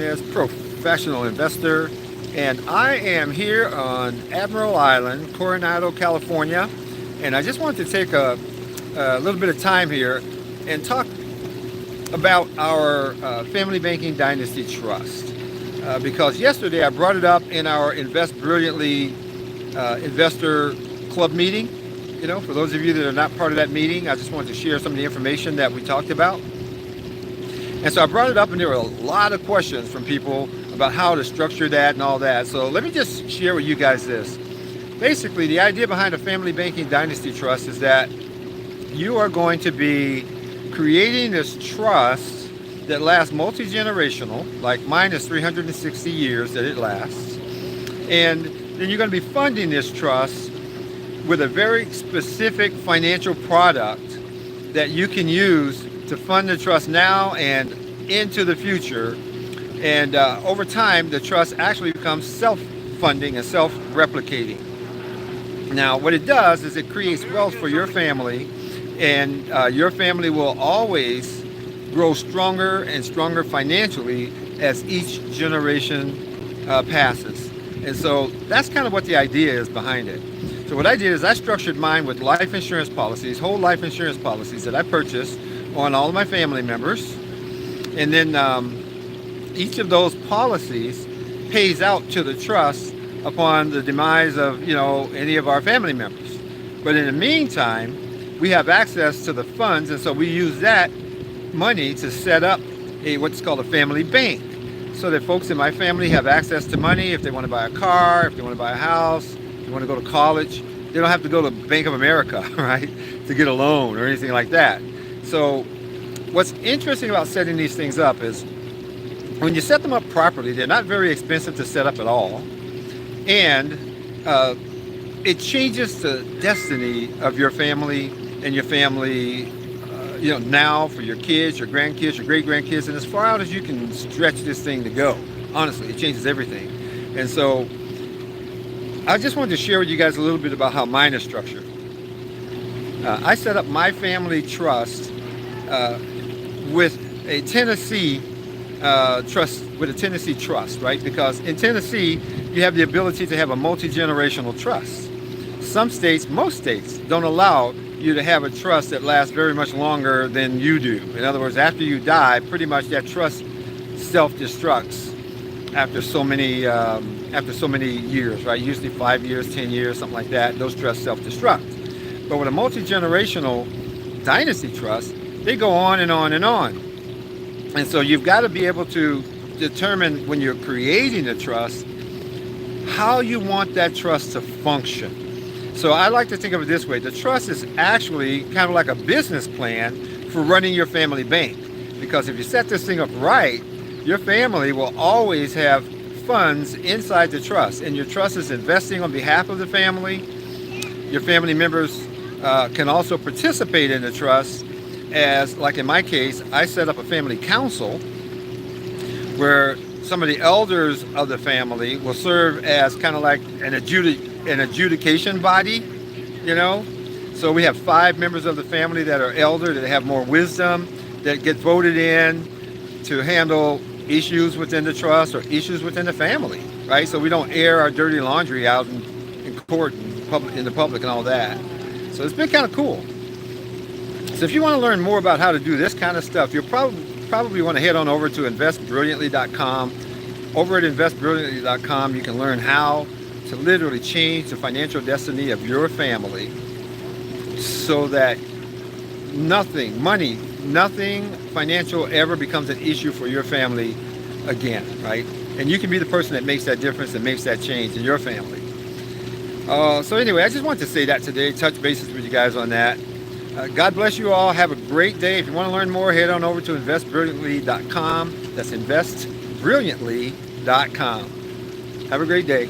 as professional investor, and I am here on Admiral Island, Coronado, California. And I just wanted to take a little bit of time here and talk about our Family Banking Dynasty Trust. Because yesterday I brought it up in our Invest Brilliantly Investor Club meeting. For those of you that are not part of that meeting, I just wanted to share some of the information that we talked about. And so I brought it up, and there were a lot of questions from people about how to structure that and all that. So let me just share with you guys this. Basically, the idea behind a Family Banking Dynasty Trust is that you are going to be creating this trust that lasts multi-generational, like mine is 360 years that it lasts. And then you're going to be funding this trust with a very specific financial product that you can use to fund the trust now and into the future. And over time, the trust actually becomes self-funding and self-replicating. Now, what it does is it creates wealth for your family, and your family will always grow stronger and stronger financially as each generation passes. And so that's kind of what the idea is behind it. So what I did is I structured mine with life insurance policies, whole life insurance policies that I purchased on all of my family members. And then each of those policies pays out to the trust upon the demise of, any of our family members. But in the meantime, we have access to the funds, and so we use that money to set up what's called a family bank, so that folks in my family have access to money if they want to buy a car, if they want to buy a house, if they want to go to college. They don't have to go to Bank of America, right, to get a loan or anything like that. So what's interesting about setting these things up is when you set them up properly, they're not very expensive to set up at all. And it changes the destiny of your family and your family, now for your kids, your grandkids, your great-grandkids, and as far out as you can stretch this thing to go. Honestly, it changes everything. And so I just wanted to share with you guys a little bit about how mine is structured. I set up my family trust with a Tennessee trust, right? Because in Tennessee, you have the ability to have a multi-generational trust. Some states, most states, don't allow you to have a trust that lasts very much longer than you do. In other words, after you die, pretty much that trust self-destructs after so many years, right? Usually 5 years, 10 years, something like that. Those trusts self-destruct. But with a multi-generational dynasty trust, they go on and on and on. And so you've got to be able to determine when you're creating a trust how you want that trust to function. So I like to think of it this way. The trust is actually kind of like a business plan for running your family bank. Because if you set this thing up right, your family will always have funds inside the trust. And your trust is investing on behalf of the family. Your family members can also participate in the trust, as, like in my case, I set up a family council where some of the elders of the family will serve as kind of like an adjudication body, So we have 5 members of the family that are elder, that have more wisdom, that get voted in to handle issues within the trust or issues within the family, right? So we don't air our dirty laundry out in court and in the public and all that. So it's been kind of cool. So if you want to learn more about how to do this kind of stuff, you'll probably want to head on over to investbrilliantly.com. Over at investbrilliantly.com, you can learn how to literally change the financial destiny of your family so that nothing financial ever becomes an issue for your family again, right? And you can be the person that makes that difference and makes that change in your family. So anyway, I just wanted to say that today, touch bases with you guys on that. God bless you all. Have a great day. If you want to learn more, head on over to investbrilliantly.com. That's investbrilliantly.com. Have a great day.